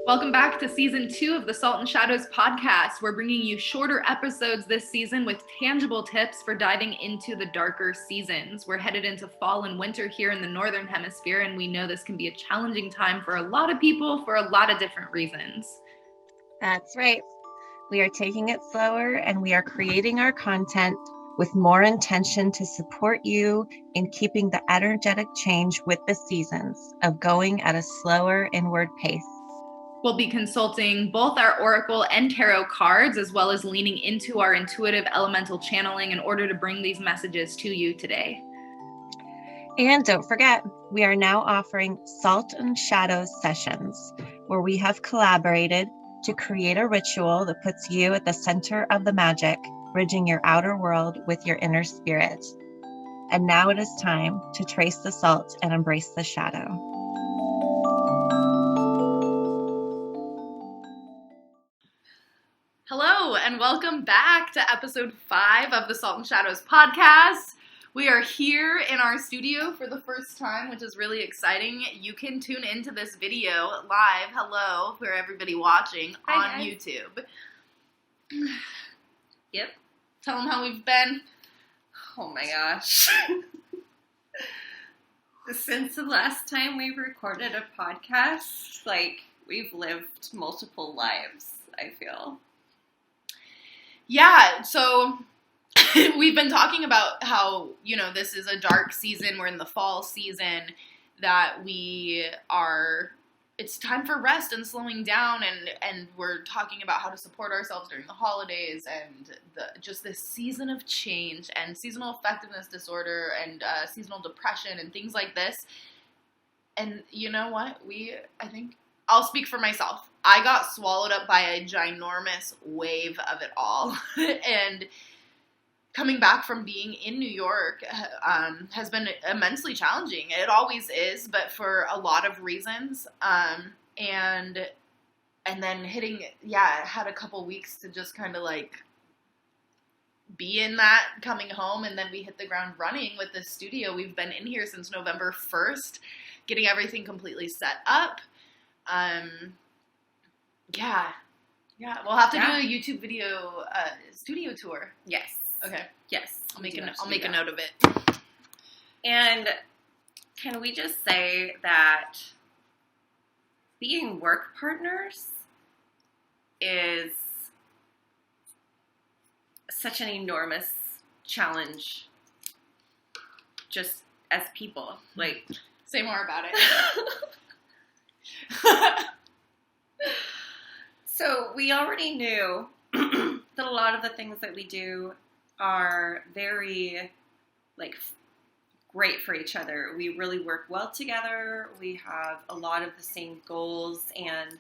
Welcome back to season 2 of the Salt and Shadows podcast. We're bringing you shorter episodes this season with tangible tips for diving into the darker seasons. We're headed into fall and winter here in the Northern Hemisphere, and we know this can be a challenging time for a lot of people for a lot of different reasons. That's right. We are taking it slower and we are creating our content with more intention to support you in keeping the energetic change with the seasons of going at a slower inward pace. We'll be consulting both our oracle and tarot cards, as well as leaning into our intuitive elemental channeling in order to bring these messages to you today. And don't forget, we are now offering Salt and Shadows sessions, where we have collaborated to create a ritual that puts you at the center of the magic, bridging your outer world with your inner spirit. And now it is time to trace the salt and embrace the shadow. Hello, and welcome back to episode 5 of the Salt and Shadows podcast. We are here in our studio for the first time, which is really exciting. You can tune into this video live, hello, for everybody watching on YouTube. Yep. Tell them how we've been. Oh my gosh. Since the last time we recorded a podcast, we've lived multiple lives, I feel. Yeah, so we've been talking about how, this is a dark season. We're in the fall season, that it's time for rest and slowing down, and we're talking about how to support ourselves during the holidays and just this season of change and seasonal effectiveness disorder and seasonal depression and things like this. And you know what? I think I'll speak for myself. I got swallowed up by a ginormous wave of it all. And coming back from being in New York has been immensely challenging. It always is, but for a lot of reasons. And then had a couple weeks to just kind of be in that, coming home, and then we hit the ground running with this studio. We've been in here since November 1st, getting everything completely set up. We'll have to do a YouTube video studio tour. Yes. Okay. Yes. I'll make a note of it. And can we just say that being work partners is such an enormous challenge just as people. Say more about it. So we already knew that a lot of the things that we do are very, great for each other. We really work well together. We have a lot of the same goals, and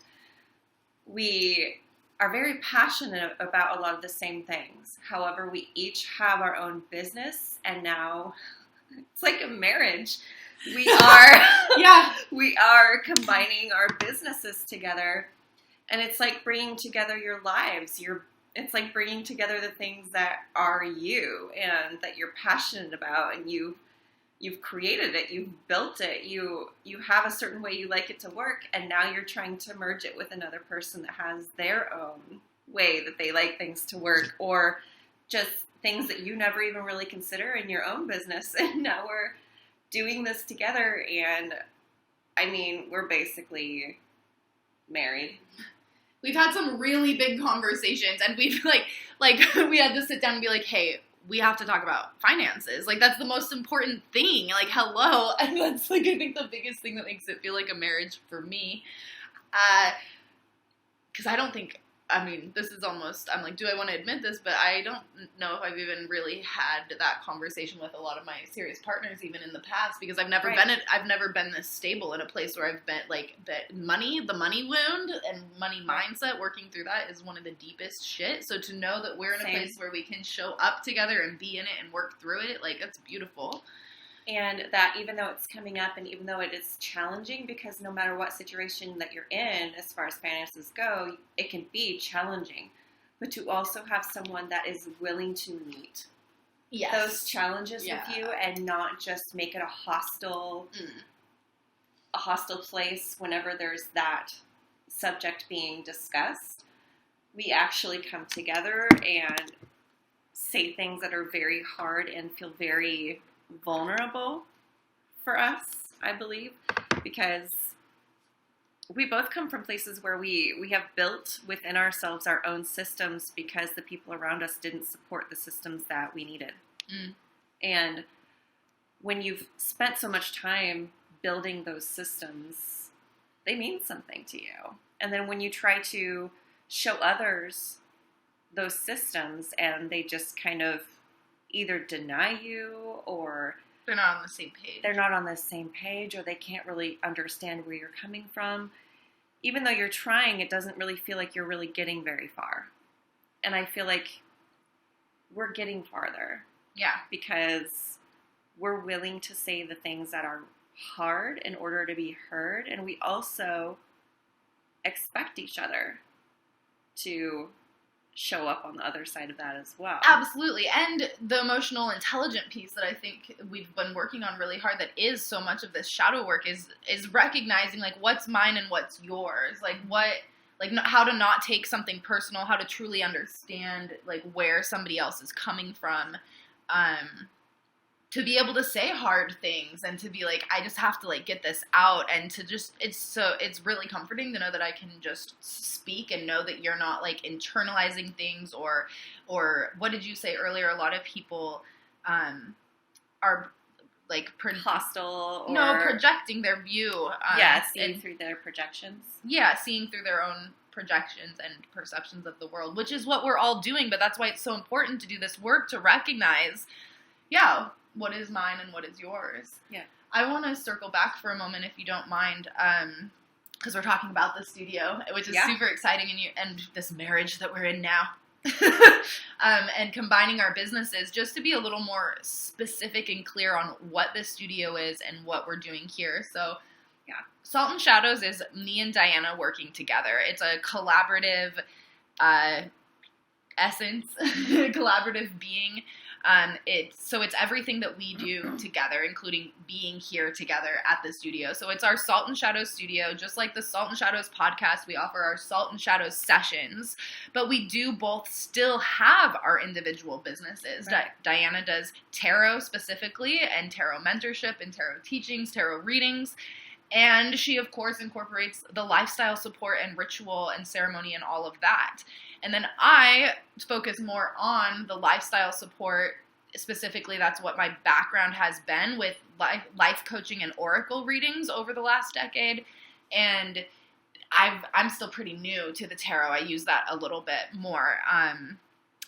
we are very passionate about a lot of the same things. However, we each have our own business, and now it's like a marriage. We are, we are combining our businesses together, and it's like bringing together your lives. It's like bringing together the things that are you and that you're passionate about, and you've created it, you've built it, you have a certain way you like it to work, and now you're trying to merge it with another person that has their own way that they like things to work, or just things that you never even really consider in your own business, and now we're doing this together, and we're basically married. We've had some really big conversations, and we've we had to sit down and be like, hey, we have to talk about finances. That's the most important thing. Hello. And that's I think the biggest thing that makes it feel like a marriage for me. Because I don't think, this is almost, I'm like, do I want to admit this? But I don't know if I've even really had that conversation with a lot of my serious partners, even in the past, because I've never been this stable in a place where I've been the money wound and money mindset, working through that is one of the deepest shit. So to know that we're in a place where we can show up together and be in it and work through it, it's beautiful. And that even though it's coming up and even though it is challenging, because no matter what situation that you're in, as far as finances go, it can be challenging. But to also have someone that is willing to meet those challenges with you and not just make it a hostile place whenever there's that subject being discussed, we actually come together and say things that are very hard and feel very vulnerable for us, I believe, because we both come from places where we have built within ourselves our own systems because the people around us didn't support the systems that we needed. And when you've spent so much time building those systems, they mean something to you. And then when you try to show others those systems and they just kind of either deny you or they're not on the same page. They're not on the same page, or they can't really understand where you're coming from. Even though you're trying, it doesn't really feel like you're really getting very far. And I feel like we're getting farther. Yeah. Because we're willing to say the things that are hard in order to be heard. And we also expect each other to show up on the other side of that as well. Absolutely. And the emotional intelligent piece that I think we've been working on really hard, that is so much of this shadow work, is recognizing like what's mine and what's yours. Like how to not take something personal, how to truly understand like where somebody else is coming from. To be able to say hard things and to be like, I just have to like get this out, and to just, it's really comforting to know that I can just speak and know that you're not like internalizing things or what did you say earlier? A lot of people, are like hostile or projecting their view. Seeing through their projections. Yeah. Seeing through their own projections and perceptions of the world, which is what we're all doing. But that's why it's so important to do this work, to recognize, what is mine and what is yours. Yeah. I want to circle back for a moment, if you don't mind, because we're talking about the studio, which is super exciting, and this marriage that we're in now. And combining our businesses, just to be a little more specific and clear on what this studio is and what we're doing here. So, Salt and Shadows is me and Dyanna working together. It's a collaborative essence, collaborative being. It's everything that we do together, including being here together at the studio. So it's our Salt and Shadows studio. Just like the Salt and Shadows podcast, we offer our Salt and Shadows sessions, but we do both still have our individual businesses. Right. Dyanna does tarot specifically, and tarot mentorship and tarot teachings, tarot readings. And she, of course, incorporates the lifestyle support and ritual and ceremony and all of that. And then I focus more on the lifestyle support. Specifically, that's what my background has been with life coaching and oracle readings over the last decade. And I'm still pretty new to the tarot. I use that a little bit more.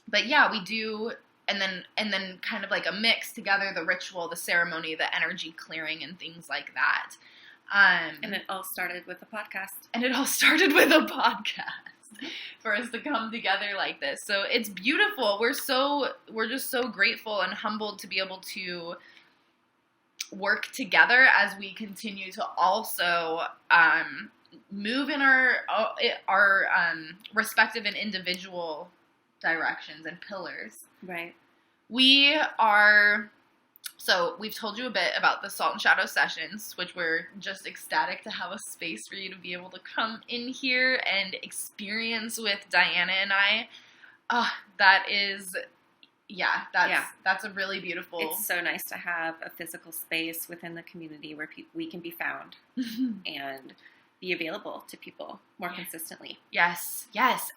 But yeah, we do. And then kind of like a mix together, the ritual, the ceremony, the energy clearing, and things like that. And it all started with a podcast. For us to come together like this. So it's beautiful. We're just so grateful and humbled to be able to work together as we continue to also move in our respective and individual directions and pillars. Right. So we've told you a bit about the Salt and Shadow sessions, which we're just ecstatic to have a space for you to be able to come in here and experience with Dyanna and I. That's a really beautiful. It's so nice to have a physical space within the community where we can be found and be available to people more consistently. Yes.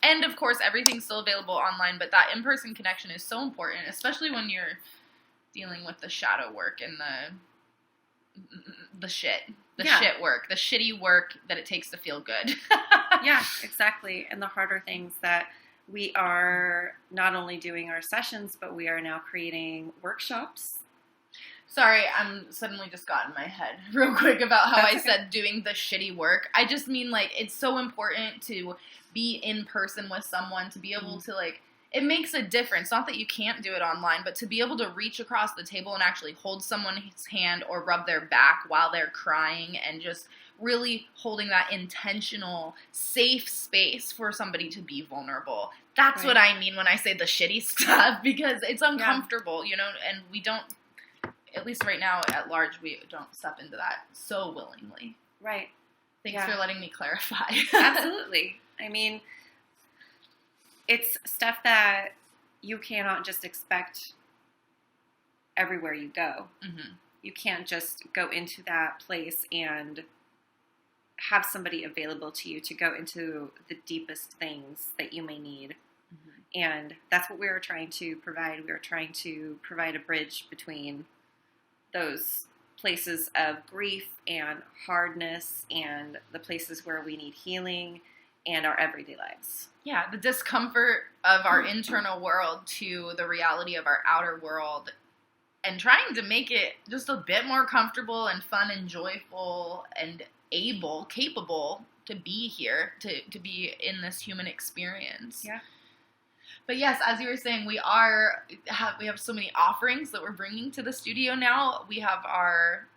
And of course, everything's still available online, but that in-person connection is so important, especially when you're dealing with the shadow work and the shit work, the shitty work that it takes to feel good. Yeah, exactly. And the harder things that we are not only doing our sessions, but we are now creating workshops. Sorry, I'm suddenly just got in my head real quick about how I said doing the shitty work. I just mean like it's so important to be in person with someone, to be able to like, it makes a difference. Not that you can't do it online, but to be able to reach across the table and actually hold someone's hand or rub their back while they're crying, and just really holding that intentional, safe space for somebody to be vulnerable. That's what I mean when I say the shitty stuff, because it's uncomfortable, and we don't, at least right now at large, we don't step into that so willingly. Right. Thanks for letting me clarify. Absolutely. I mean, it's stuff that you cannot just expect everywhere you go. Mm-hmm. You can't just go into that place and have somebody available to you to go into the deepest things that you may need. Mm-hmm. And that's what we were trying to provide. We were trying to provide a bridge between those places of grief and hardness and the places where we need healing and our everyday lives. Yeah, the discomfort of our internal world to the reality of our outer world, and trying to make it just a bit more comfortable and fun and joyful and capable to be here, to be in this human experience. Yeah. But yes, as you were saying, we have so many offerings that we're bringing to the studio now. We have our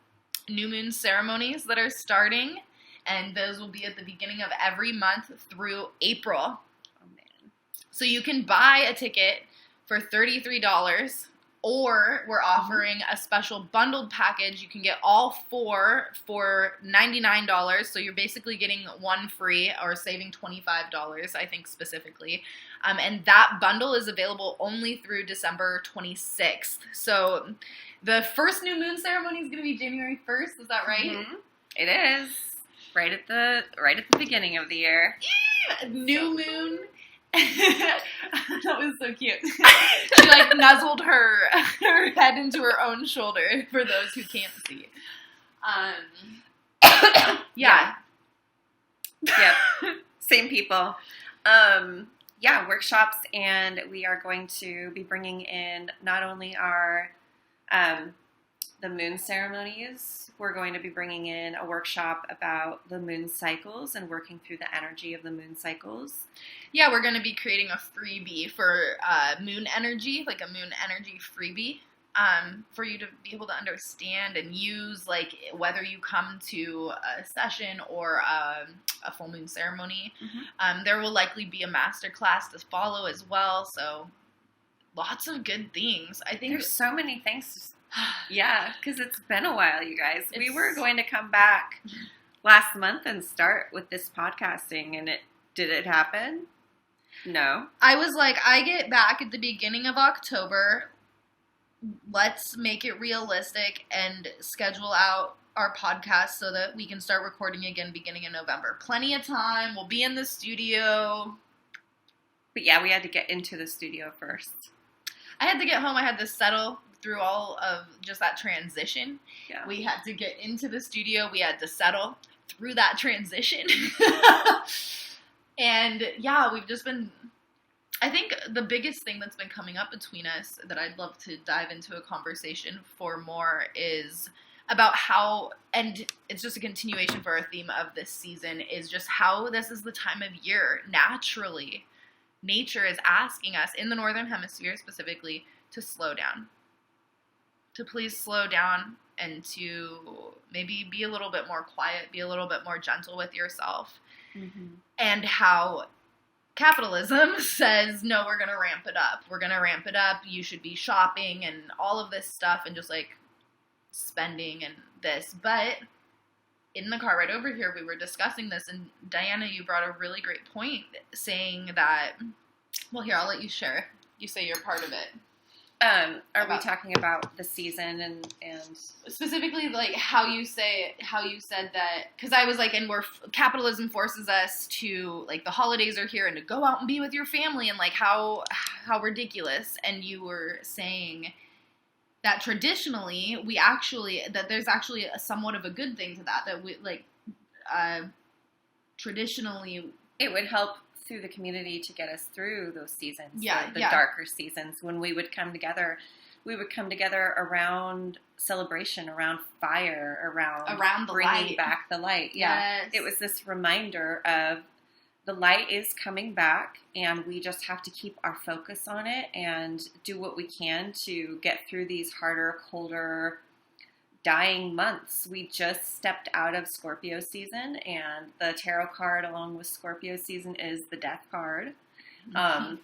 new moon ceremonies that are starting, and those will be at the beginning of every month through April. Oh, man. So you can buy a ticket for $33, or we're offering a special bundled package. You can get all 4 for $99. So you're basically getting one free, or saving $25, I think, specifically. And that bundle is available only through December 26th. So the first new moon ceremony is going to be January 1st. Is that right? Mm-hmm. It is. Right at the beginning of the year. New moon. That was so cute. She like nuzzled her head into her own shoulder for those who can't see. Yeah. Yep. Same people. Workshops, and we are going to be bringing in not only our the moon ceremonies. We're going to be bringing in a workshop about the moon cycles and working through the energy of the moon cycles. Yeah, we're going to be creating a freebie for moon energy, like a moon energy freebie, for you to be able to understand and use, like, whether you come to a session or a full moon ceremony. Mm-hmm. There will likely be a master class to follow as well, so lots of good things. I think there's so many things. Yeah, because it's been a while, you guys. We were going to come back last month and start with this podcasting, and did it happen? No. I was like, I get back at the beginning of October. Let's make it realistic and schedule out our podcast so that we can start recording again beginning in November. Plenty of time. We'll be in the studio. But yeah, we had to get into the studio first. I had to get home. I had to settle through all of just that transition. Yeah. We had to get into the studio. We had to settle through that transition. And yeah, we've just been, I think the biggest thing that's been coming up between us that I'd love to dive into a conversation for more is about how, and it's just a continuation for our theme of this season, is just how this is the time of year. Naturally, nature is asking us, in the Northern Hemisphere specifically, to slow down. To please slow down and to maybe be a little bit more quiet, be a little bit more gentle with yourself. Mm-hmm. And how capitalism says, no, we're going to ramp it up. We're going to ramp it up. You should be shopping and all of this stuff and just like spending and this. But in the car right over here, we were discussing this, and Dyanna, you brought a really great point saying that, well, here, I'll let you share. You say you're part of it. Are we talking about the season and specifically like how you said that? Because I was like, and capitalism forces us to, like, the holidays are here and to go out and be with your family, and like how ridiculous. And you were saying that traditionally there's actually a somewhat of a good thing to that we like traditionally it would help through the community to get us through those seasons, the yeah. darker seasons, when we would come together. We would come together around celebration, around fire, around the bringing light. Back the light. Yes. Yeah, it was this reminder of the light is coming back, and we just have to keep our focus on it and do what we can to get through these harder, colder, dying months. We just stepped out of Scorpio season, and the tarot card along with Scorpio season is the Death card. Mm-hmm.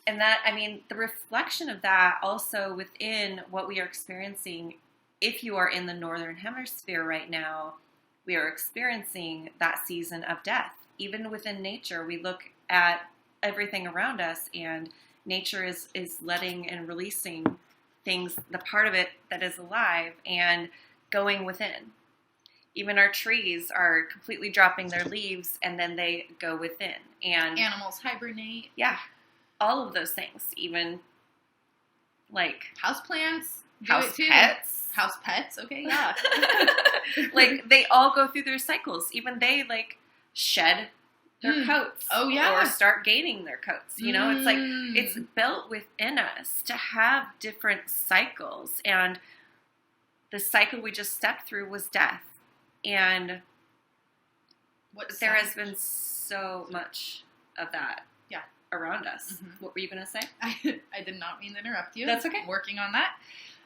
And that, I mean, the reflection of that also within what we are experiencing, if you are in the Northern Hemisphere right now, we are experiencing that season of death. Even within nature, we look at everything around us, and nature is letting and releasing things, the part of it that is alive, and going within. Even our trees are completely dropping their leaves, and then they go within. And animals hibernate. Yeah, all of those things. Even like houseplants, house pets. House pets, okay, yeah. Like they all go through their cycles. Even they like shed their coats. Oh yeah. Or start gaining their coats. You know, it's like it's built within us to have different cycles. And the cycle we just stepped through was death. And there has been so much of that around us. Mm-hmm. What were you going to say? I did not mean to interrupt you. That's okay. I'm working on that.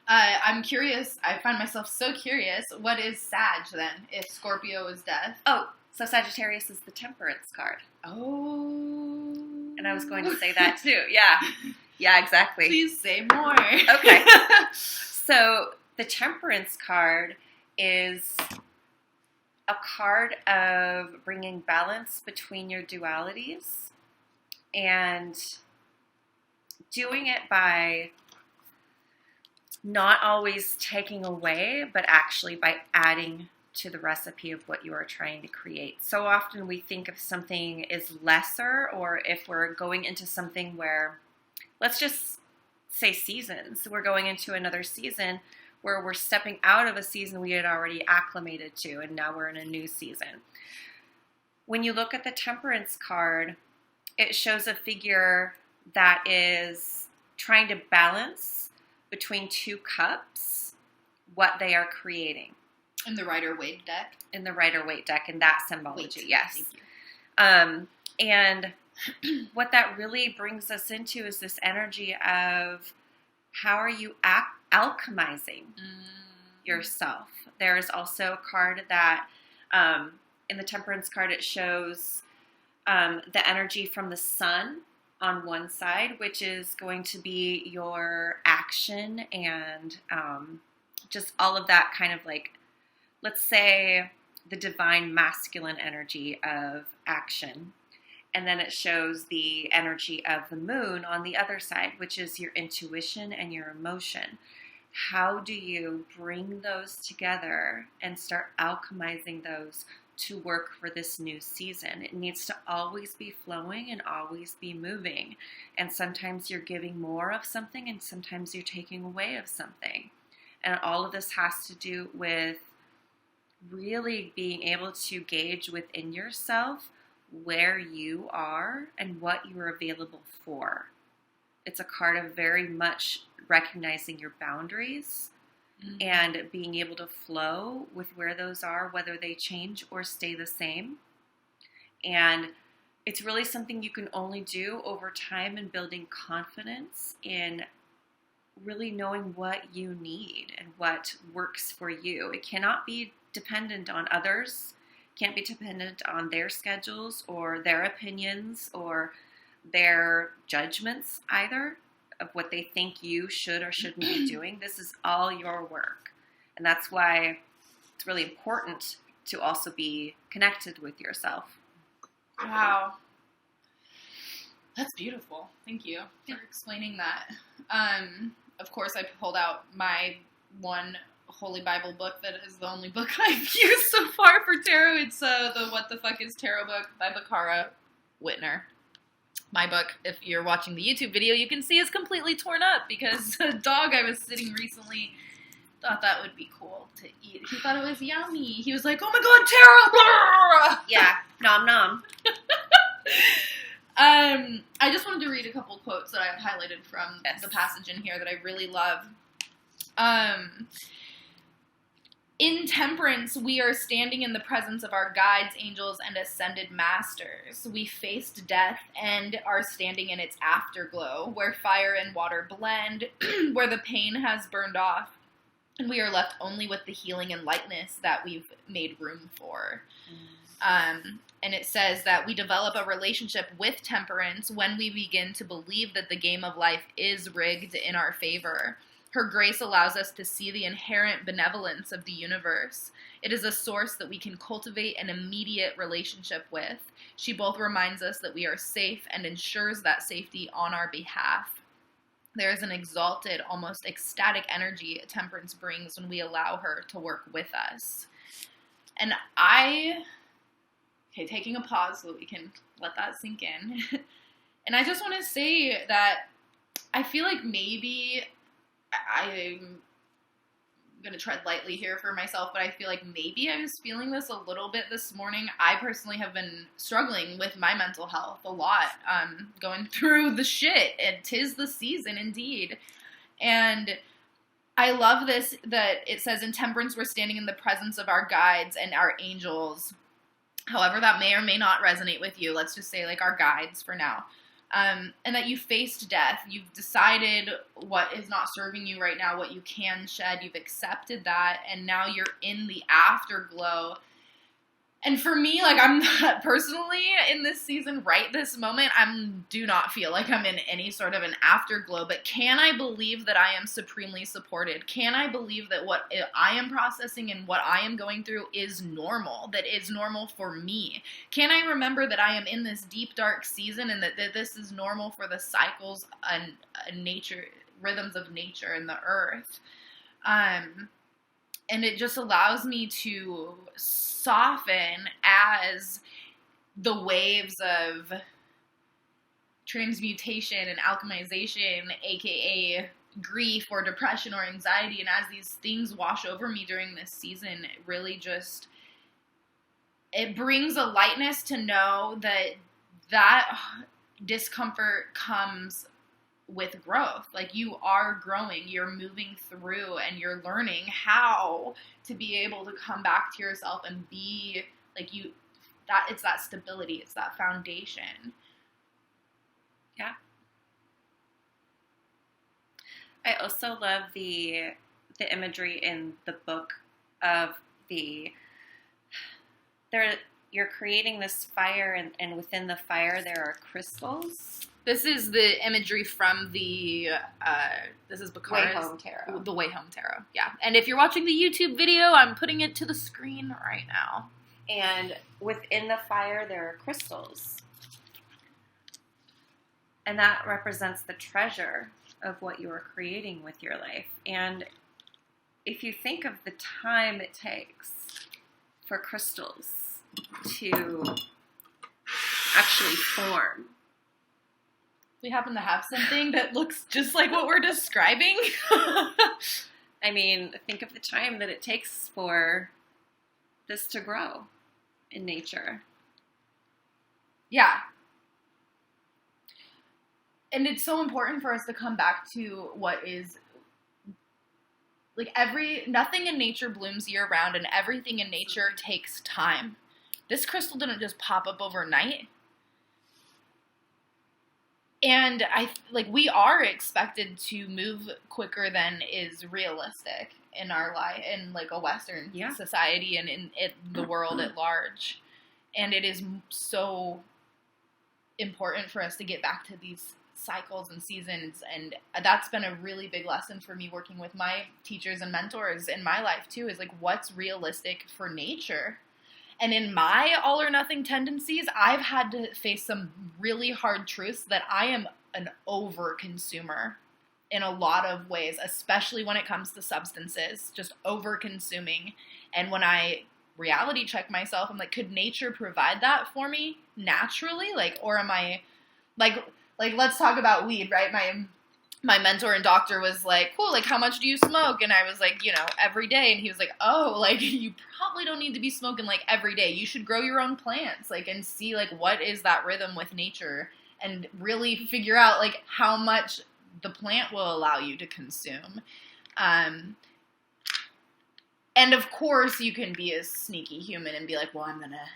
I'm curious. I find myself so curious. What is Sag then, if Scorpio is death? Oh, so Sagittarius is the Temperance card. Oh. And I was going to say that too. Yeah. Yeah, exactly. Please say more. Okay. So the Temperance card is a card of bringing balance between your dualities and doing it by not always taking away, but actually by adding to the recipe of what you are trying to create. So often we think of something as lesser, or if we're going into something where, let's just say seasons, we're going into another season where we're stepping out of a season we had already acclimated to, and now we're in a new season. When you look at the Temperance card, it shows a figure that is trying to balance between two cups, what they are creating. In the Rider-Waite deck? In the Rider-Waite deck, in that symbology, yes. Thank you. And what that really brings us into is this energy of how are you alchemizing yourself. There is also a card that, in the Temperance card, it shows the energy from the sun on one side, which is going to be your action and just all of that kind of like, let's say, the divine masculine energy of action. And then it shows the energy of the moon on the other side, which is your intuition and your emotion. How do you bring those together and start alchemizing those to work for this new season? It needs to always be flowing and always be moving. And sometimes you're giving more of something and sometimes you're taking away of something. And all of this has to do with really being able to gauge within yourself where you are and what you are available for. It's a card of very much recognizing your boundaries and being able to flow with where those are, whether they change or stay the same. And it's really something you can only do over time and building confidence in really knowing what you need and what works for you. It cannot be dependent on others, can't be dependent on their schedules or their opinions or their judgments either of what they think you should or shouldn't be doing. This is all your work. And that's why it's really important to also be connected with yourself. Wow. That's beautiful. Thank you for explaining that. Of course, I pulled out my one Holy Bible book that is the only book I've used so far for tarot. It's the What the Fuck is Tarot book by Bakara Whitner. My book, if you're watching the YouTube video, you can see is completely torn up because a dog I was sitting recently thought that would be cool to eat. He thought it was yummy. He was like, oh my god, tarot! Yeah, nom nom. I just wanted to read a couple quotes that I've highlighted from the passage in here that I really love. In Temperance, we are standing in the presence of our guides, angels, and ascended masters. We faced death and are standing in its afterglow, where fire and water blend, where the pain has burned off, and we are left only with the healing and lightness that we've made room for. And it says that we develop a relationship with Temperance when we begin to believe that the game of life is rigged in our favor. Her grace allows us to see the inherent benevolence of the universe. It is a source that we can cultivate an immediate relationship with. She both reminds us that we are safe and ensures that safety on our behalf. There is an exalted, almost ecstatic energy Temperance brings when we allow her to work with us. And taking a pause so that we can let that sink in. And I just want to say that I feel like maybe I'm going to tread lightly here for myself, but I feel like maybe I was feeling this a little bit this morning. I personally have been struggling with my mental health a lot, going through the shit, and 'tis the season indeed. And I love this, that it says in Temperance, we're standing in the presence of our guides and our angels. However, that may or may not resonate with you. Let's just say like our guides for now. And that you faced death. You've decided what is not serving you right now, what you can shed. You've accepted that, and now you're in the afterglow. And for me, like, I'm not personally in this season right this moment, do not feel like I'm in any sort of an afterglow, but can I believe that I am supremely supported? Can I believe that what I am processing and what I am going through is normal, that is normal for me? Can I remember that I am in this deep, dark season, and that this is normal for the cycles and nature, rhythms of nature and the earth? And it just allows me to soften as the waves of transmutation and alchemization, aka grief or depression or anxiety, and as these things wash over me during this season, it really just, it brings a lightness to know that discomfort comes with growth. Like, you are growing, you're moving through, and you're learning how to be able to come back to yourself and be like you, that it's that stability, it's that foundation. Yeah. I also love the imagery in the book of you're creating this fire, and within the fire there are crystals. This is the imagery from this is Bakara's Way Home Tarot. The Way Home Tarot, yeah. And if you're watching the YouTube video, I'm putting it to the screen right now. And within the fire, there are crystals. And that represents the treasure of what you are creating with your life. And if you think of the time it takes for crystals to actually form. We happen to have something that looks just like what we're describing. I mean, think of the time that it takes for this to grow in nature. Yeah. And it's so important for us to come back to what is, like, nothing in nature blooms year round, and everything in nature takes time. This crystal didn't just pop up overnight. And we are expected to move quicker than is realistic in our life, in like a Western society and in the world at large. And it is so important for us to get back to these cycles and seasons. And that's been a really big lesson for me working with my teachers and mentors in my life too, is like, what's realistic for nature? And in my all or nothing tendencies, I've had to face some really hard truths that I am an over consumer in a lot of ways, especially when it comes to substances, just over consuming. And when I reality check myself, I'm like, could nature provide that for me naturally? Like, or am I like let's talk about weed, right? My mentor and doctor was like, cool, like, how much do you smoke? And I was like, every day. And he was like, oh, like, you probably don't need to be smoking, like, every day. You should grow your own plants, like, and see, like, what is that rhythm with nature, and really figure out, like, how much the plant will allow you to consume. And, of course, you can be a sneaky human and be like, well, I'm going to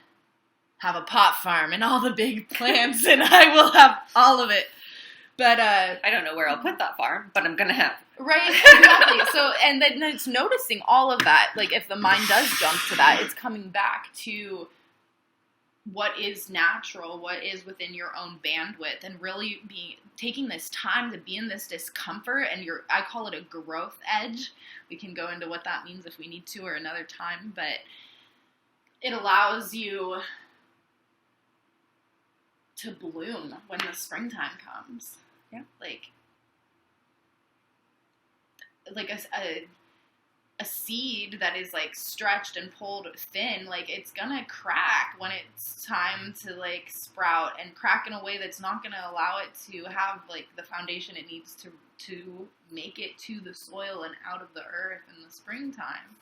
have a pot farm and all the big plants, and I will have all of it. But I don't know where I'll put that farm, but I'm gonna have. Right, exactly. So, and then it's noticing all of that. Like, if the mind does jump to that, it's coming back to what is natural, what is within your own bandwidth, and really taking this time to be in this discomfort, and I call it a growth edge. We can go into what that means if we need to or another time, but it allows you to bloom when the springtime comes. Yeah. Like a seed that is like stretched and pulled thin, like it's gonna crack when it's time to like sprout, and crack in a way that's not gonna allow it to have like the foundation it needs to make it to the soil and out of the earth in the springtime.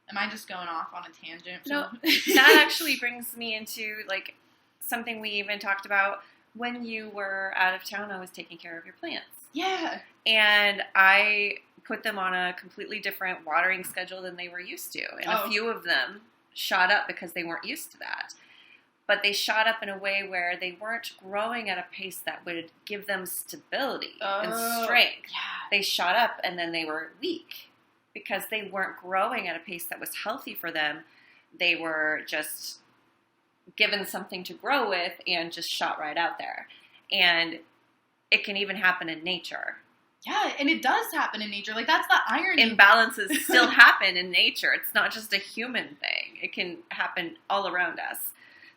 Am I just going off on a tangent? No, that actually brings me into like something we even talked about when you were out of town. I was taking care of your plants. Yeah. And I put them on a completely different watering schedule than they were used to. And a few of them shot up because they weren't used to that. But they shot up in a way where they weren't growing at a pace that would give them stability and strength. Yeah. They shot up and then they were weak because they weren't growing at a pace that was healthy for them. They were just given something to grow with and just shot right out there. And it can even happen in nature. Yeah, and it does happen in nature. Like, that's the irony. Imbalances still happen in nature. It's not just a human thing. It can happen all around us.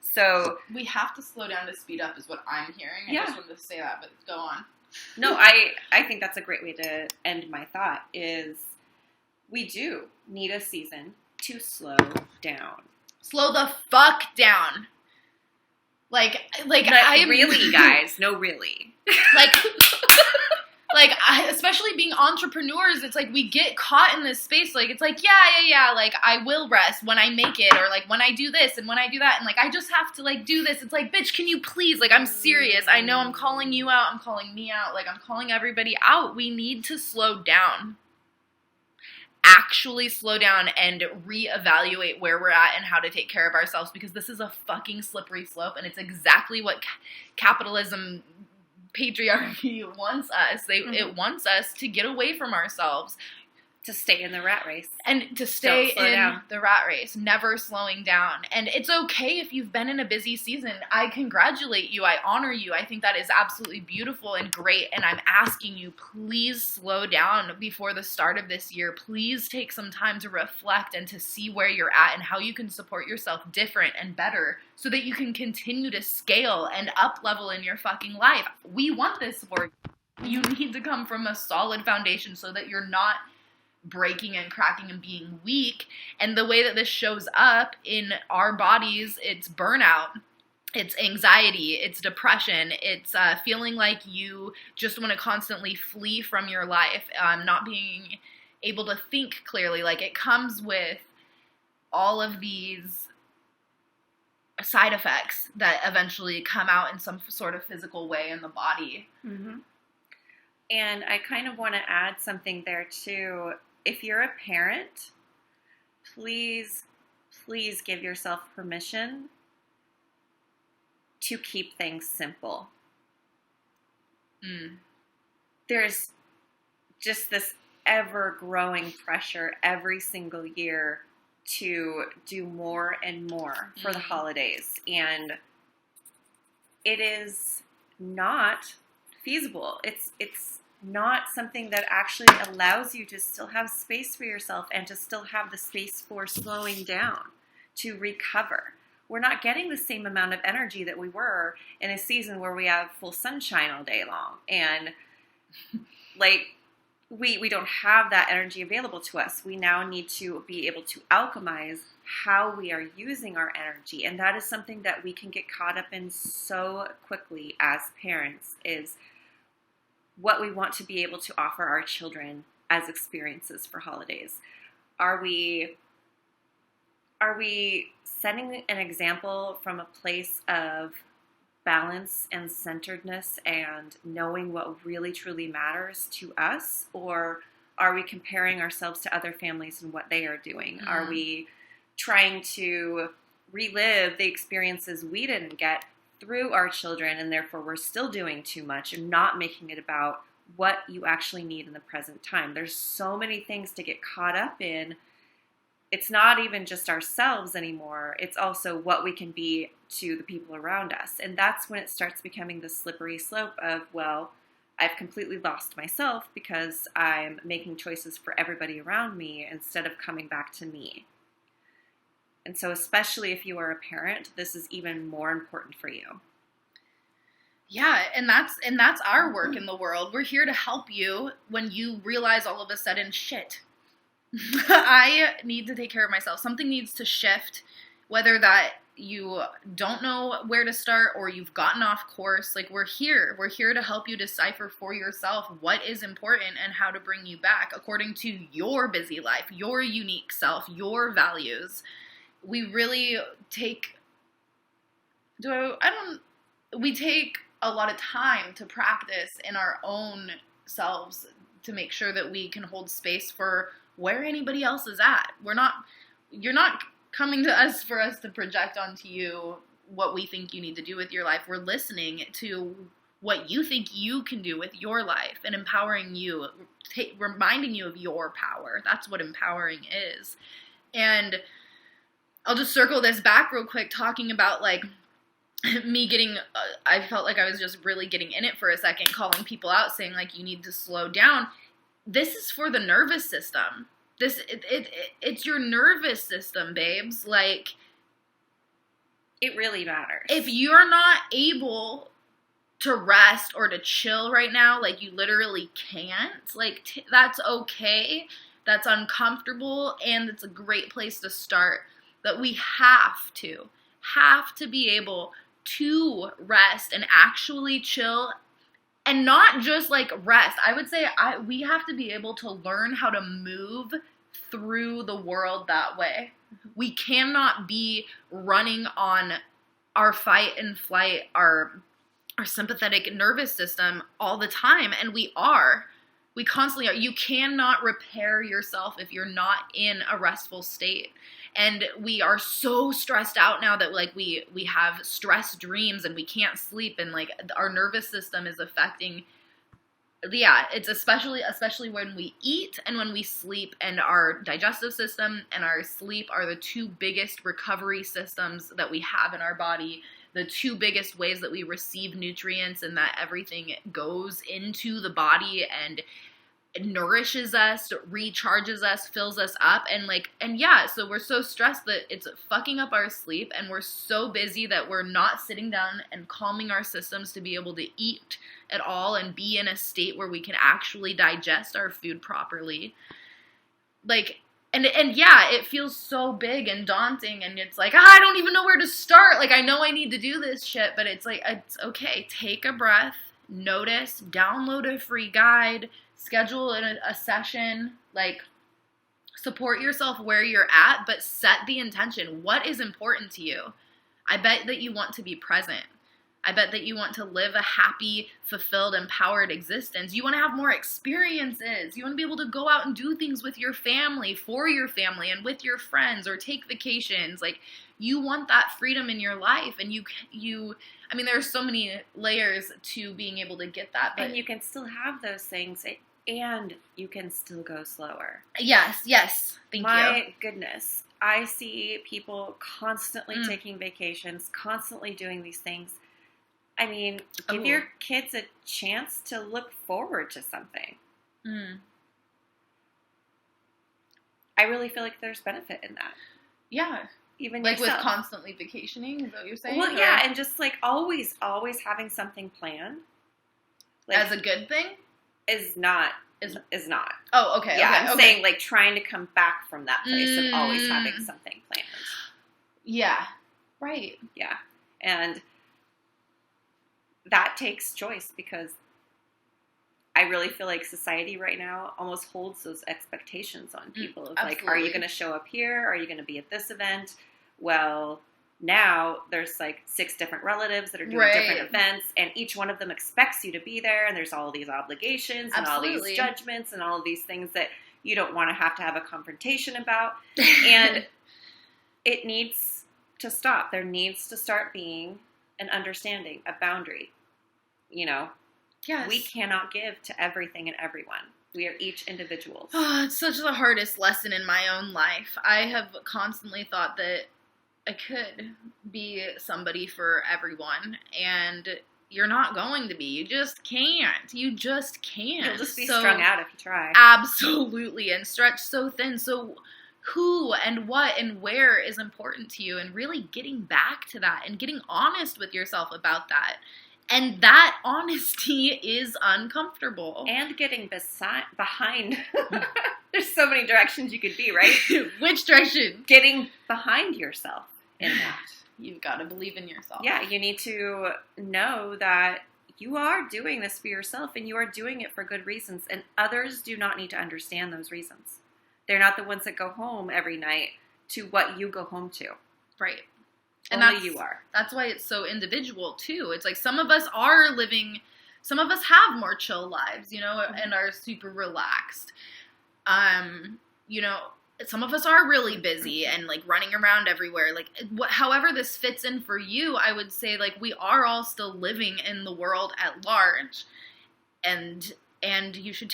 So we have to slow down to speed up is what I'm hearing. I just wanted to say that, but go on. No, I think that's a great way to end my thought is we do need a season to slow down. Slow the fuck down. Like really, guys. No, really. Especially being entrepreneurs, it's like we get caught in this space. Like, it's like, yeah. Like, I will rest when I make it, or like when I do this and when I do that, and like I just have to like do this. It's like, bitch, can you please? Like, I'm serious. I know I'm calling you out. I'm calling me out. Like, I'm calling everybody out. We need to slow down. Actually slow down and reevaluate where we're at and how to take care of ourselves, because this is a fucking slippery slope, and it's exactly what capitalism, patriarchy wants us. It wants us to get away from ourselves, to stay in the rat race, and to stay in the rat race, never slowing down. And it's okay if you've been in a busy season. I congratulate you. I honor you. I think that is absolutely beautiful and great. And I'm asking you, please slow down before the start of this year. Please take some time to reflect and to see where you're at and how you can support yourself different and better so that you can continue to scale and up level in your fucking life. We want this support. You need to come from a solid foundation so that you're not breaking and cracking and being weak. And the way that this shows up in our bodies, it's burnout, it's anxiety, it's depression, it's feeling like you just want to constantly flee from your life, not being able to think clearly. Like, it comes with all of these side effects that eventually come out in some sort of physical way in the body. Mm-hmm. And I kind of want to add something there too. If you're a parent, please give yourself permission to keep things simple. There's just this ever-growing pressure every single year to do more and more for the holidays. And it is not feasible. It's not something that actually allows you to still have space for yourself and to still have the space for slowing down, to recover. We're not getting the same amount of energy that we were in a season where we have full sunshine all day long. And like, we don't have that energy available to us. We now need to be able to alchemize how we are using our energy. And that is something that we can get caught up in so quickly as parents, is what we want to be able to offer our children as experiences for holidays. Are we setting an example from a place of balance and centeredness and knowing what really truly matters to us? Or are we comparing ourselves to other families and what they are doing? Are we trying to relive the experiences we didn't get through our children, and therefore we're still doing too much and not making it about what you actually need in the present time? There's so many things to get caught up in it's not even just ourselves anymore. It's also what we can be to the people around us. And that's when it starts becoming the slippery slope of, well, I've completely lost myself because I'm making choices for everybody around me instead of coming back to me. And so especially if you are a parent, this is even more important for you. Yeah, and that's our work in the world. We're here to help you when you realize all of a sudden, shit, I need to take care of myself. Something needs to shift, whether that you don't know where to start or you've gotten off course. Like, we're here to help you decipher for yourself what is important and how to bring you back according to your busy life, your unique self, your values. We really take we take a lot of time to practice in our own selves to make sure that we can hold space for where anybody else is at. You're not coming to us for us to project onto you what we think you need to do with your life. We're listening to what you think you can do with your life and empowering you, reminding you of your power. That's what empowering is. And I'll just circle this back real quick, talking about like me getting, I felt like I was just really getting in it for a second, calling people out, saying like, you need to slow down. This is for the nervous system. It's your nervous system, babes. Like, it really matters. If you're not able to rest or to chill right now, like you literally can't, like that's okay. That's uncomfortable, and it's a great place to start. But we have to be able to rest and actually chill, and not just like rest. I would say we have to be able to learn how to move through the world that way. We cannot be running on our fight and flight, our sympathetic nervous system all the time, and we constantly are. You cannot repair yourself if you're not in a restful state. And we are so stressed out now that like we have stress dreams and we can't sleep, and like our nervous system is affecting. Yeah, it's especially when we eat and when we sleep, and our digestive system and our sleep are the two biggest recovery systems that we have in our body. The two biggest ways that we receive nutrients and that everything goes into the body and nourishes us, recharges us, fills us up, and yeah, so we're so stressed that it's fucking up our sleep, and we're so busy that we're not sitting down and calming our systems to be able to eat at all and be in a state where we can actually digest our food properly. Like, and yeah, it feels so big and daunting, and it's like, I don't even know where to start. Like, I know I need to do this shit, but it's like, it's okay. Take a breath, notice, download a free guide, schedule a session, like, support yourself where you're at, but set the intention. What is important to you? I bet that you want to be present. I bet that you want to live a happy, fulfilled, empowered existence. You want to have more experiences. You want to be able to go out and do things with your family, for your family, and with your friends, or take vacations. Like, you want that freedom in your life, and I mean, there's so many layers to being able to get that. But and you can still have those things, and you can still go slower. Yes. Thank you. My goodness. I see people constantly taking vacations, constantly doing these things. I mean, give your kids a chance to look forward to something. I really feel like there's benefit in that. Yeah. Even like yourself. With constantly vacationing, is that what you're saying? Well, yeah, and just like always having something planned. Like, as a good thing? Is not. Oh, okay. Yeah, okay, I'm saying like trying to come back from that place of always having something planned. Yeah. Right. Yeah. And that takes choice, because I really feel like society right now almost holds those expectations on people. Of like, are you going to show up here? Are you going to be at this event? Well, now there's like 6 different relatives that are doing different events, and each one of them expects you to be there, and there's all these obligations and all these judgments and all of these things that you don't want to have a confrontation about. And it needs to stop. There needs to start being an understanding, a boundary. You know, yes. We cannot give to everything and everyone. We are each individuals. Oh, it's such the hardest lesson in my own life. I have constantly thought that I could be somebody for everyone, and you're not going to be. You just can't. You just can't. You'll just be strung out if you try. Absolutely, and stretched so thin. So who and what and where is important to you, and really getting back to that and getting honest with yourself about that. And that honesty is uncomfortable. And getting behind. There's so many directions you could be, right? Which direction? Getting behind yourself in that. You've got to believe in yourself. Yeah, you need to know that you are doing this for yourself and you are doing it for good reasons. And others do not need to understand those reasons. They're not the ones that go home every night to what you go home to. Right. And Only you are. That's why it's so individual, too. It's like some of us are living, some of us have more chill lives, you know, and are super relaxed. You know, some of us are really busy and, like, running around everywhere. Like, however this fits in for you, I would say, like, we are all still living in the world at large. And you should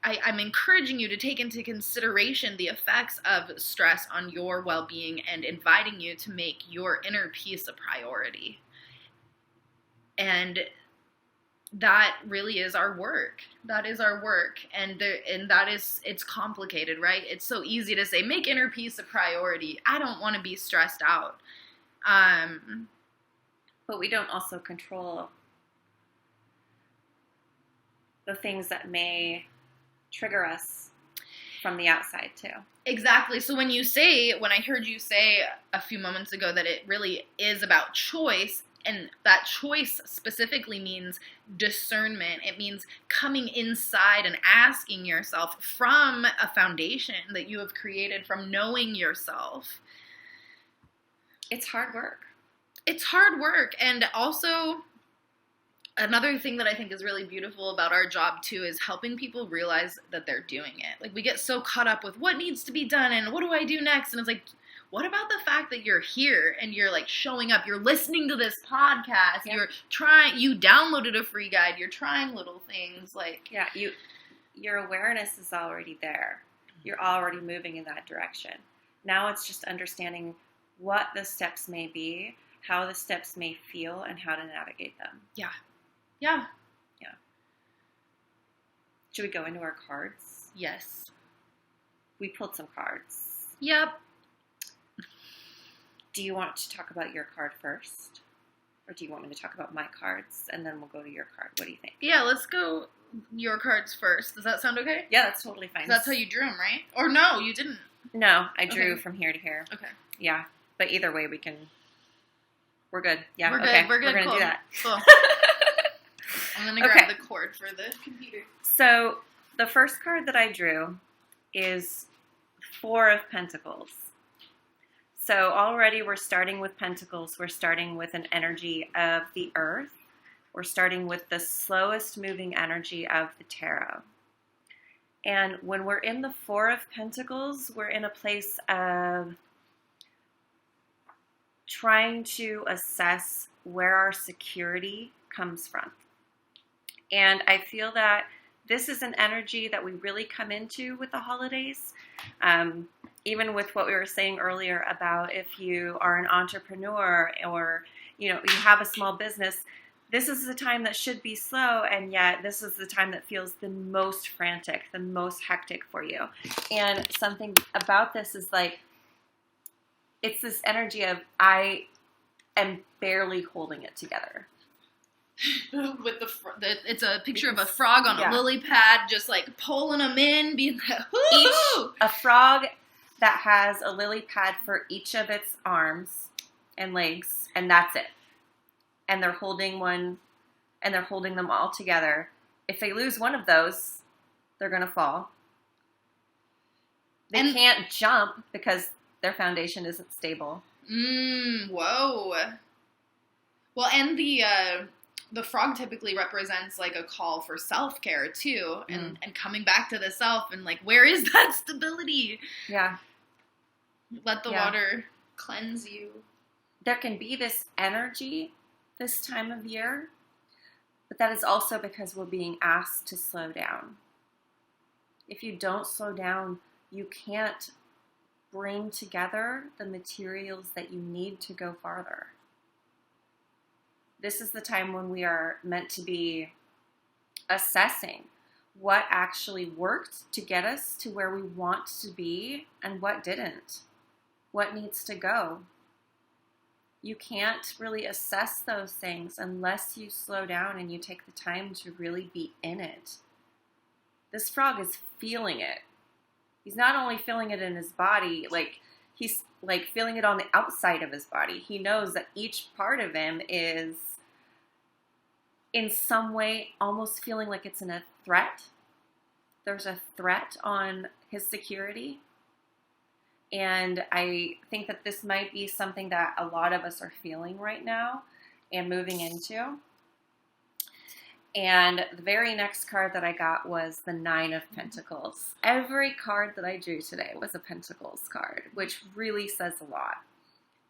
I'm encouraging you to take into consideration the effects of stress on your well-being and inviting you to make your inner peace a priority. And that really is our work. That is our work. And it's complicated, right? It's so easy to say, make inner peace a priority. I don't want to be stressed out. But we don't also control the things that may trigger us from the outside too. Exactly. So when I heard you say a few moments ago that it really is about choice, and that choice specifically means discernment. It means coming inside and asking yourself from a foundation that you have created from knowing yourself. It's hard work. It's hard work. And also, another thing that I think is really beautiful about our job, too, is helping people realize that they're doing it. Like, we get so caught up with what needs to be done and what do I do next? And it's like, what about the fact that you're here and you're, like, showing up? You're listening to this podcast. Yep. You downloaded a free guide. You're trying little things. Like, yeah, your awareness is already there. You're already moving in that direction. Now it's just understanding what the steps may be, how the steps may feel, and how to navigate them. Yeah. Yeah. Yeah. Should we go into our cards? Yes. We pulled some cards. Yep. Do you want to talk about your card first? Or do you want me to talk about my cards and then we'll go to your card? What do you think? Yeah, let's go your cards first. Does that sound okay? Yeah, that's totally fine. That's how you drew them, right? Or no, you didn't. No, I drew from here to here. Okay. Yeah, but either way we're good. Yeah, we're good. Okay. We're good. We're going to Cool. do that. Cool. I'm going to grab the cord for the computer. So the first card that I drew is Four of Pentacles. So already we're starting with Pentacles. We're starting with an energy of the earth. We're starting with the slowest moving energy of the tarot. And when we're in the Four of Pentacles, we're in a place of trying to assess where our security comes from. And I feel that this is an energy that we really come into with the holidays. Even with what we were saying earlier about if you are an entrepreneur or, you have a small business, this is the time that should be slow, and yet this is the time that feels the most frantic, the most hectic for you. And something about this is like, it's this energy of I am barely holding it together. With it's a picture of a frog on a lily pad, just like pulling them in, being like, a frog that has a lily pad for each of its arms and legs, and that's it. And they're holding one, and they're holding them all together. If they lose one of those, they're going to fall. They can't jump because their foundation isn't stable. Whoa. Well, and the frog typically represents like a call for self-care too, and coming back to the self, and like, where is that stability? Yeah. Let the water cleanse you. There can be this energy this time of year, but that is also because we're being asked to slow down. If you don't slow down, you can't bring together the materials that you need to go farther. This is the time when we are meant to be assessing what actually worked to get us to where we want to be and what didn't, what needs to go. You can't really assess those things unless you slow down and you take the time to really be in it. This frog is feeling it. He's not only feeling it in his body, like he's like feeling it on the outside of his body. He knows that each part of him is in some way almost feeling like it's in a threat. There's a threat on his security. And I think that this might be something that a lot of us are feeling right now and moving into. And the very next card that I got was the Nine of Pentacles. Every card that I drew today was a Pentacles card, which really says a lot.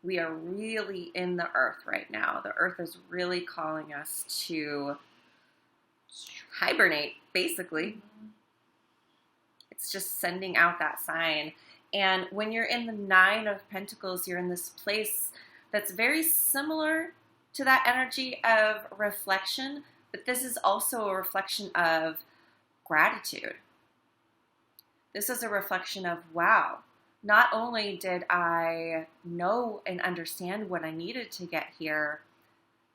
We are really in the earth right now. The earth is really calling us to hibernate, basically. It's just sending out that sign. And when you're in the Nine of Pentacles, you're in this place that's very similar to that energy of reflection, but this is also a reflection of gratitude. This is a reflection of, wow, not only did I know and understand what I needed to get here,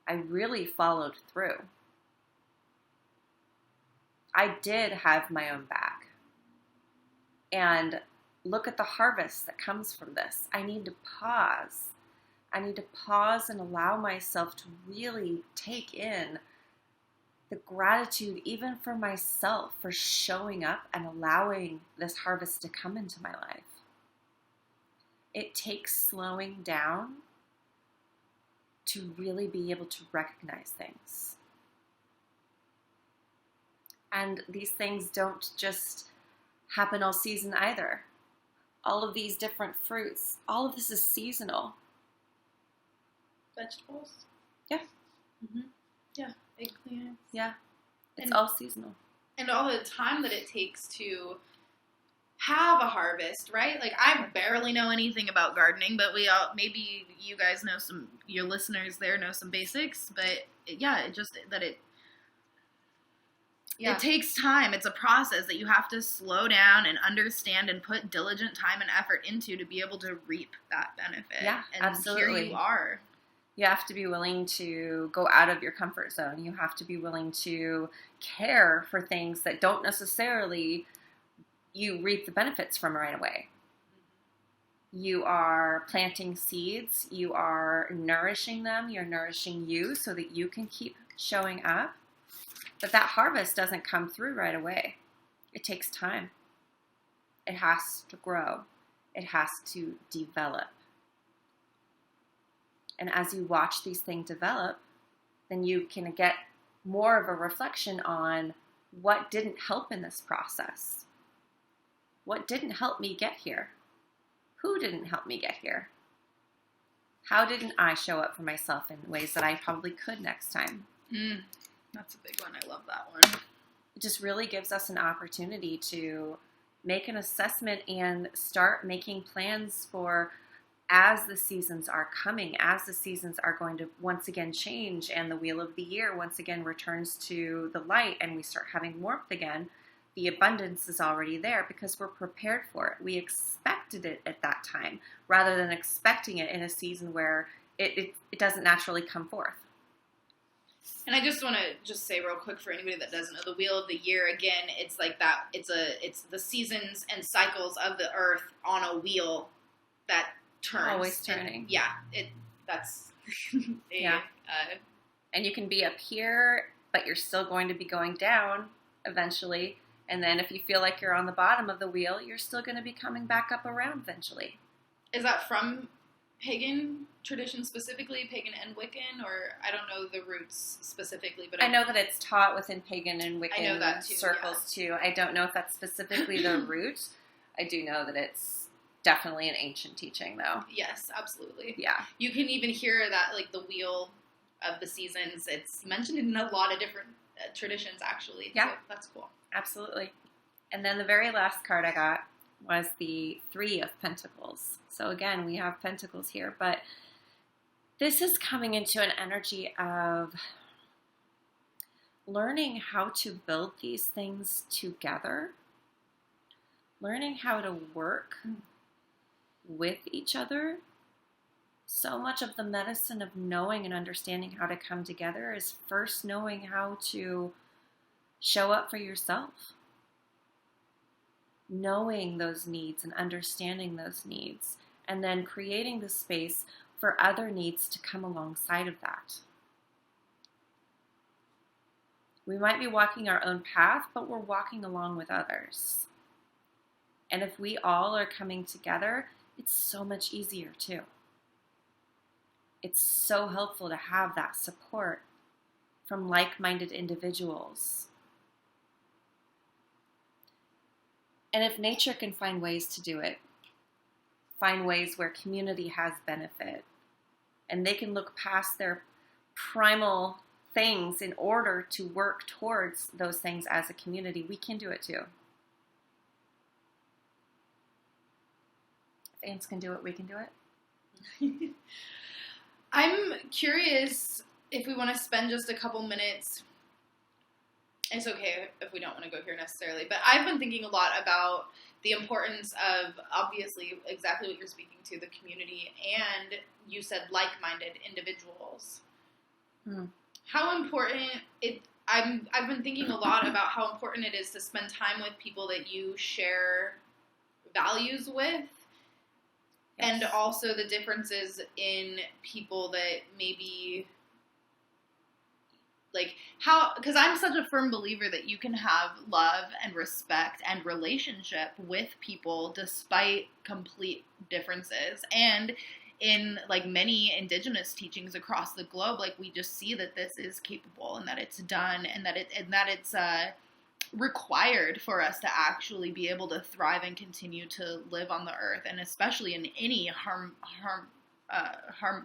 I really followed through. I did have my own back. And look at the harvest that comes from this. I need to pause. I need to pause and allow myself to really take in the gratitude, even for myself, for showing up and allowing this harvest to come into my life. It takes slowing down to really be able to recognize things. And these things don't just happen all season either. All of these different fruits, all of this is seasonal. Vegetables? Yeah. Mm-hmm. Yeah. Eggplants. Yeah. It's all seasonal. And all the time that it takes to have a harvest, right? Like, I barely know anything about gardening, but maybe you guys know your listeners there know some basics, but it takes time. It's a process that you have to slow down and understand and put diligent time and effort into to be able to reap that benefit. Yeah, and absolutely. Here you are. You have to be willing to go out of your comfort zone. You have to be willing to care for things that don't necessarily you reap the benefits from right away. You are planting seeds. You are nourishing them. You're nourishing you so that you can keep showing up. But that harvest doesn't come through right away. It takes time. It has to grow. It has to develop. And as you watch these things develop, then you can get more of a reflection on what didn't help in this process. What didn't help me get here? Who didn't help me get here? How didn't I show up for myself in ways that I probably could next time? That's a big one. I love that one. It just really gives us an opportunity to make an assessment and start making plans for as the seasons are coming, as the seasons are going to once again change and the wheel of the year once again returns to the light and we start having warmth again, the abundance is already there because we're prepared for it. We expected it at that time rather than expecting it in a season where it doesn't naturally come forth. And I just want to say real quick for anybody that doesn't know, the wheel of the year, again, it's like that. It's the seasons and cycles of the earth on a wheel that turns. Always turning. That's and you can be up here, but you're still going to be going down eventually. And then if you feel like you're on the bottom of the wheel, you're still going to be coming back up around eventually. Is that from pagan tradition specifically, pagan and Wiccan, or I don't know the roots specifically, but I know that it's taught within pagan and Wiccan too, circles too. I don't know if that's specifically the root. I do know that it's definitely an ancient teaching, though. Yes, absolutely. Yeah. You can even hear that, like, the wheel of the seasons. It's mentioned in a lot of different traditions, actually. Yeah. So that's cool. Absolutely. And then the very last card I got was the Three of Pentacles. So again, we have Pentacles here, but this is coming into an energy of learning how to build these things together, learning how to work with each other. So much of the medicine of knowing and understanding how to come together is first knowing how to show up for yourself, knowing those needs and understanding those needs, and then creating the space for other needs to come alongside of that. We might be walking our own path, but we're walking along with others. And if we all are coming together, it's so much easier too. It's so helpful to have that support from like-minded individuals. And if nature can find ways to do it, find ways where community has benefit, and they can look past their primal things in order to work towards those things as a community, we can do it too. If ants can do it, we can do it. I'm curious if we want to spend just a couple minutes. It's okay if we don't want to go here necessarily, but I've been thinking a lot about the importance of, obviously, exactly what you're speaking to, the community, and you said like-minded individuals. How important I've been thinking a lot about how important it is to spend time with people that you share values with. Yes. And also the differences in people that maybe, like, how, because I'm such a firm believer that you can have love and respect and relationship with people despite complete differences. And in, like, many indigenous teachings across the globe, like, we just see that this is capable and that it's done and that it's required for us to actually be able to thrive and continue to live on the earth, and especially in any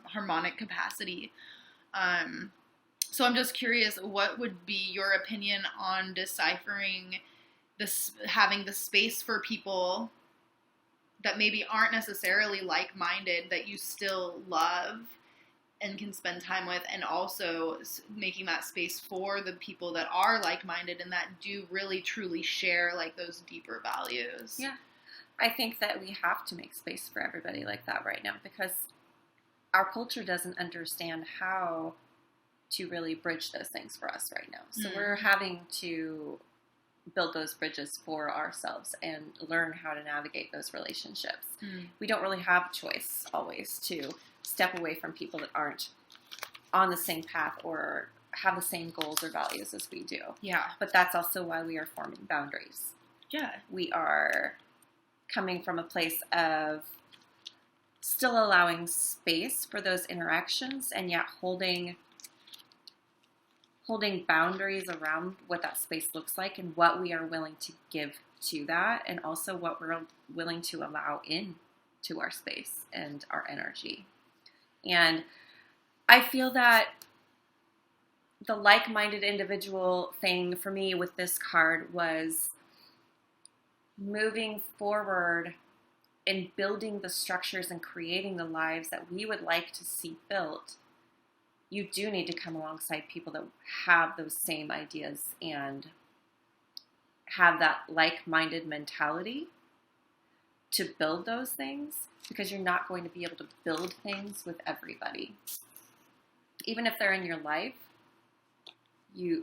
harmonic capacity. So I'm just curious, what would be your opinion on deciphering this, having the space for people that maybe aren't necessarily like-minded that you still love and can spend time with, and also making that space for the people that are like-minded and that do really truly share, like, those deeper values? Yeah. I think that we have to make space for everybody like that right now, because our culture doesn't understand how to really bridge those things for us right now. So we're having to build those bridges for ourselves and learn how to navigate those relationships. We don't really have a choice always to step away from people that aren't on the same path or have the same goals or values as we do. Yeah. But that's also why we are forming boundaries. Yeah. We are coming from a place of still allowing space for those interactions and yet holding boundaries around what that space looks like and what we are willing to give to that, and also what we're willing to allow in to our space and our energy. And I feel that the like-minded individual thing for me with this card was moving forward and building the structures and creating the lives that we would like to see built. You do need to come alongside people that have those same ideas and have that like-minded mentality to build those things, because you're not going to be able to build things with everybody. Even if they're in your life,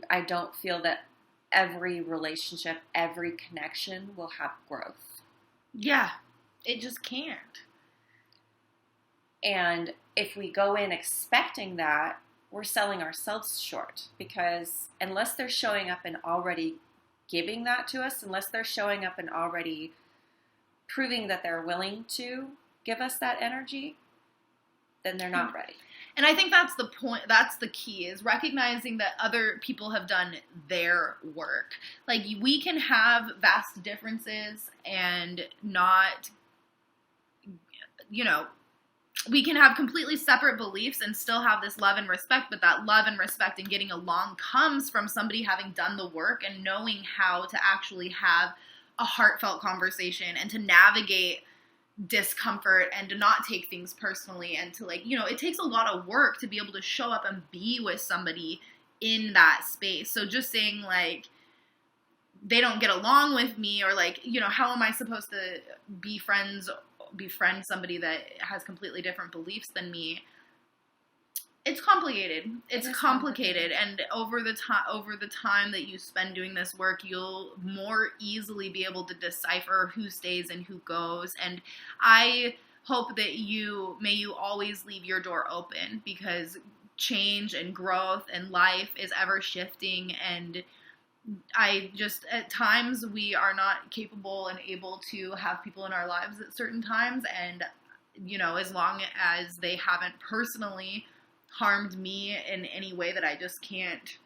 I don't feel that every relationship, every connection will have growth. Yeah, it just can't. And if we go in expecting that, we're selling ourselves short, because unless they're showing up and already giving that to us, unless they're showing up and already proving that they're willing to give us that energy, then they're not ready. And I think that's the point, that's the key, is recognizing that other people have done their work. Like, we can have vast differences and not, we can have completely separate beliefs and still have this love and respect, but that love and respect and getting along comes from somebody having done the work and knowing how to actually have a heartfelt conversation and to navigate discomfort and to not take things personally and to, like, you know, it takes a lot of work to be able to show up and be with somebody in that space. So just saying, like, they don't get along with me, or, like, you know, how am I supposed to befriend somebody that has completely different beliefs than me? It's complicated. It's complicated. And over the time that you spend doing this work, you'll more easily be able to decipher who stays and who goes. And I hope that you always leave your door open, because change and growth and life is ever shifting, and I just, at times, we are not capable and able to have people in our lives at certain times, and, you know, as long as they haven't personally harmed me in any way that I just can't,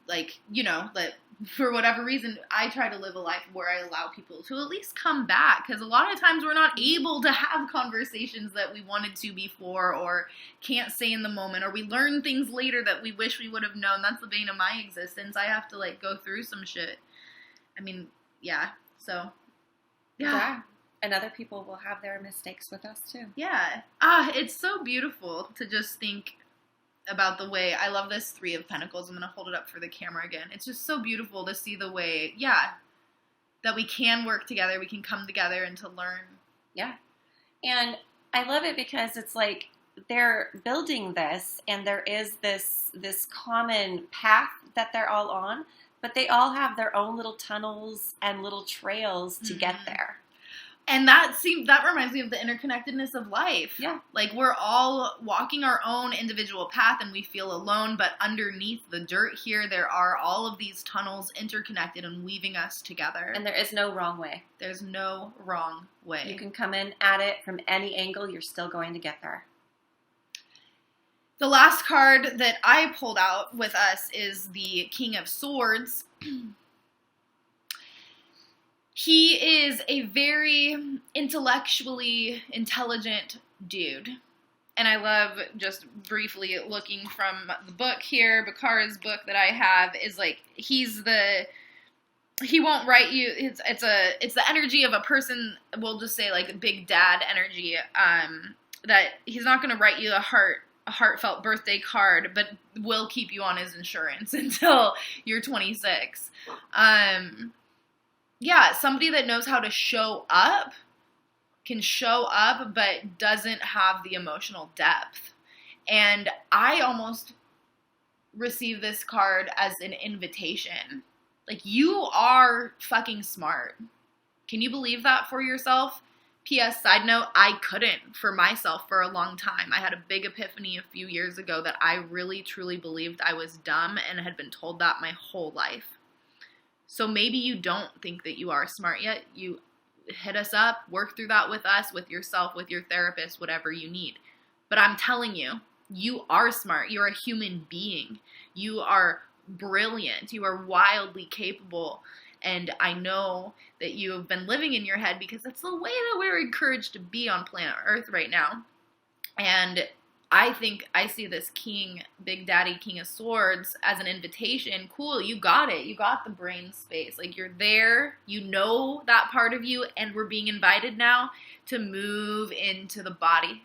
like, you know, that for whatever reason, I try to live a life where I allow people to at least come back, because a lot of times we're not able to have conversations that we wanted to before, or can't say in the moment, or we learn things later that we wish we would have known. That's the bane of my existence. I have to, like, go through some shit. I mean, yeah, so, yeah. And other people will have their mistakes with us, too. Yeah. It's so beautiful to just think about the way, I love this 3 of Pentacles. I'm going to hold it up for the camera again. It's just so beautiful to see the way, that we can work together, we can come together and to learn. Yeah. And I love it because it's like they're building this, and there is this common path that they're all on, but they all have their own little tunnels and little trails to get there. And that reminds me of the interconnectedness of life. Yeah. Like, we're all walking our own individual path and we feel alone, but underneath the dirt here, there are all of these tunnels interconnected and weaving us together. And there is no wrong way. There's no wrong way. You can come in at it from any angle, you're still going to get there. The last card that I pulled out with us is the King of Swords. He is a very intellectually intelligent dude. And I love, just briefly looking from the book here, Bakara's book that I have, is like, he won't write you, it's the energy of a person, we'll just say like big dad energy, that he's not going to write you a heartfelt birthday card, but will keep you on his insurance until you're 26. Yeah, somebody that knows how to show up, can show up, but doesn't have the emotional depth. And I almost receive this card as an invitation. Like, you are fucking smart. Can you believe that for yourself? P.S. side note, I couldn't for myself for a long time. I had a big epiphany a few years ago that I really, truly believed I was dumb and had been told that my whole life. So maybe you don't think that you are smart yet. You hit us up, work through that with us, with yourself, with your therapist, whatever you need. But I'm telling you, you are smart. You're a human being. You are brilliant. You are wildly capable. And I know that you have been living in your head because that's the way that we're encouraged to be on planet Earth right now. And I think I see this king, Big Daddy, King of Swords as an invitation. Cool, you got it. You got the brain space. Like, you're there. You know that part of you. And we're being invited now to move into the body,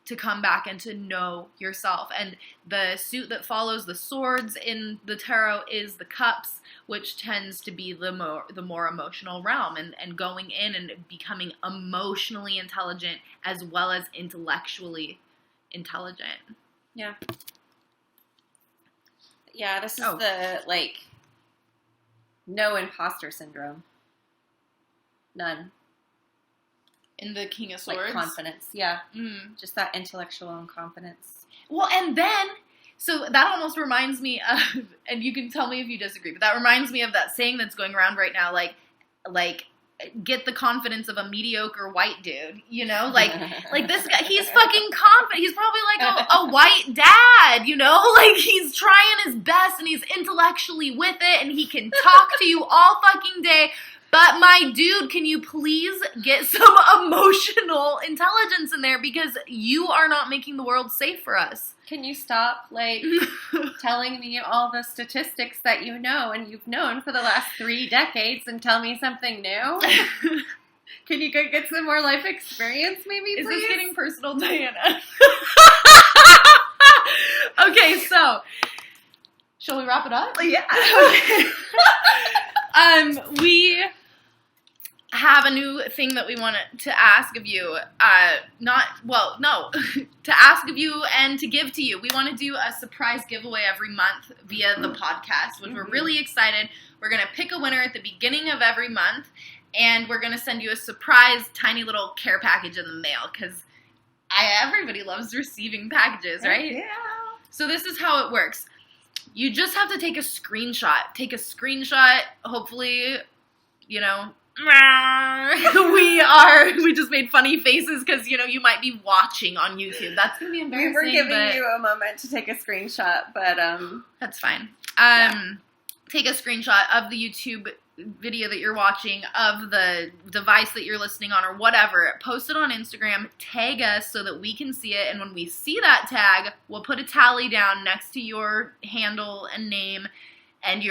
to come back and to know yourself. And the suit that follows the swords in the tarot is the cups, which tends to be the more emotional realm, and going in and becoming emotionally intelligent as well as intellectually intelligent. Yeah. Yeah, this is the, like, no imposter syndrome. None. In the King of Swords? Like confidence, yeah. Just that intellectual confidence. Well, and then, so that almost reminds me of, and you can tell me if you disagree, but that reminds me of that saying that's going around right now, like, get the confidence of a mediocre white dude, you know? Like this guy, he's fucking confident. He's probably like a white dad, you know? Like, he's trying his best and he's intellectually with it and he can talk to you all fucking day, But my dude, can you please get some emotional intelligence in there because you are not making the world safe for us. Can you stop, like, telling me all the statistics that you know and you've known for the last 3 decades and tell me something new? Can you go get some more life experience, maybe, please? Is this getting personal, Dyanna? Okay, so, shall we wrap it up? Yeah. Okay. We have a new thing that we want to ask of you. To ask of you and to give to you. We want to do a surprise giveaway every month via the podcast, which we're really excited. We're going to pick a winner at the beginning of every month, and we're going to send you a surprise tiny little care package in the mail, because everybody loves receiving packages, right? Yeah. So this is how it works. You just have to take a screenshot. Take a screenshot, hopefully, you know, we just made funny faces because, you know, you might be watching on YouTube. That's going to be embarrassing. We were giving you a moment to take a screenshot, but that's fine. Yeah. Take a screenshot of the YouTube video that you're watching, of the device that you're listening on, or whatever. Post it on Instagram, tag us so that we can see it, and when we see that tag, we'll put a tally down next to your handle and name, and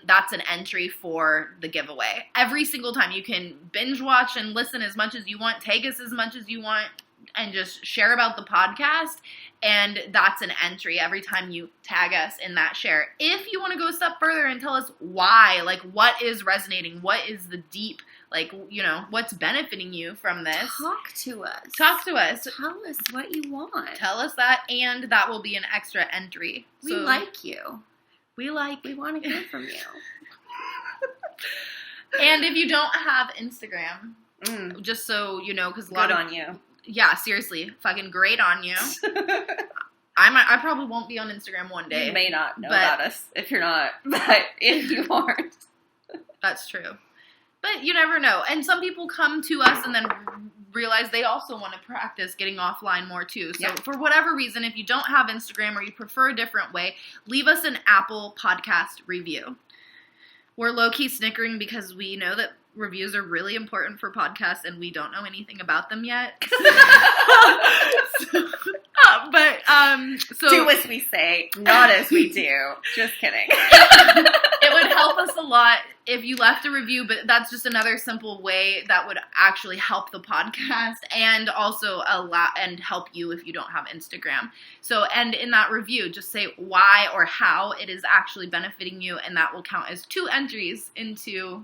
that's an entry for the giveaway. Every single time you can binge watch and listen as much as you want, tag us as much as you want, and just share about the podcast, and that's an entry every time you tag us in that share. If you want to go a step further and tell us why, like, what is resonating, what is the deep, like, you know, what's benefiting you from this, talk to us. Tell us what you want. Tell us that, and that will be an extra entry. We like you. We want to hear from you. And if you don't have Instagram, just so you know, because good on you. Yeah, seriously, fucking great on you. I probably won't be on Instagram one day. You may not know about us if you're not, but if you aren't. That's true. But you never know. And some people come to us and then realize they also want to practice getting offline more too. So for whatever reason, if you don't have Instagram or you prefer a different way, leave us an Apple podcast review. We're low-key snickering because we know that reviews are really important for podcasts and we don't know anything about them yet. So do as we say, not as we do. Just kidding. It would help us a lot if you left a review, but that's just another simple way that would actually help the podcast and also help you if you don't have Instagram. So, and in that review, just say why or how it is actually benefiting you, and that will count as 2 entries into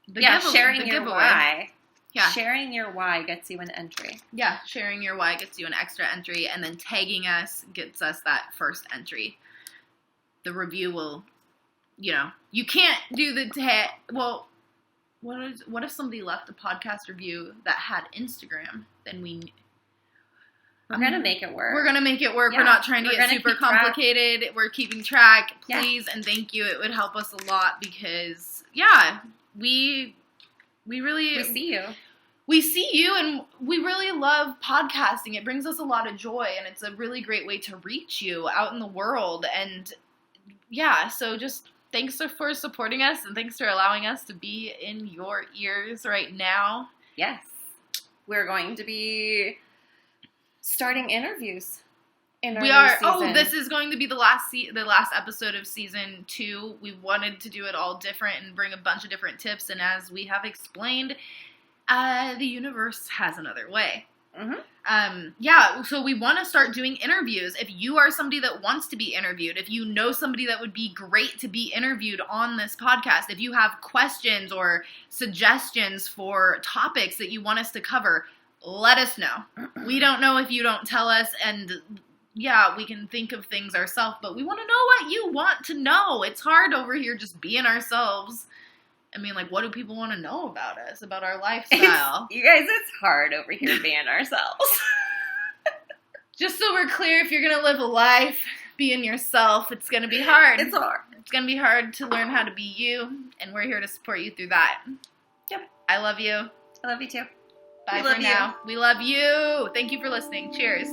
the giveaway. Sharing your why. Yeah. Sharing your why gets you an entry. Yeah, sharing your why gets you an extra entry, and then tagging us gets us that first entry. The review will, you know, you can't do the tag. Well, what if somebody left a podcast review that had Instagram? Then we're gonna make it work. We're gonna make it work. Yeah. We're not trying to get super complicated. We're keeping track. Please and thank you. It would help us a lot because we see you. We see you, and we really love podcasting. It brings us a lot of joy, and it's a really great way to reach you out in the world. And so just thanks for supporting us, and thanks for allowing us to be in your ears right now. Yes. We're going to be starting interviews in our new season. Oh, this is going to be the last episode of season 2. We wanted to do it all different and bring a bunch of different tips, and as we have explained, the universe has another way. Mm-hmm. So we want to start doing interviews. If you are somebody that wants to be interviewed, if you know somebody that would be great to be interviewed on this podcast, if you have questions or suggestions for topics that you want us to cover, let us know. We don't know if you don't tell us, and we can think of things ourselves, but we want to know what you want to know. It's hard over here just being ourselves. I mean, like, what do people want to know about us, about our lifestyle? You guys, it's hard over here being ourselves. Just so we're clear, if you're going to live a life being yourself, it's going to be hard. It's hard. It's going to be hard to learn how to be you, and we're here to support you through that. Yep. I love you. I love you too. Bye for now. We love you. Thank you for listening. Cheers.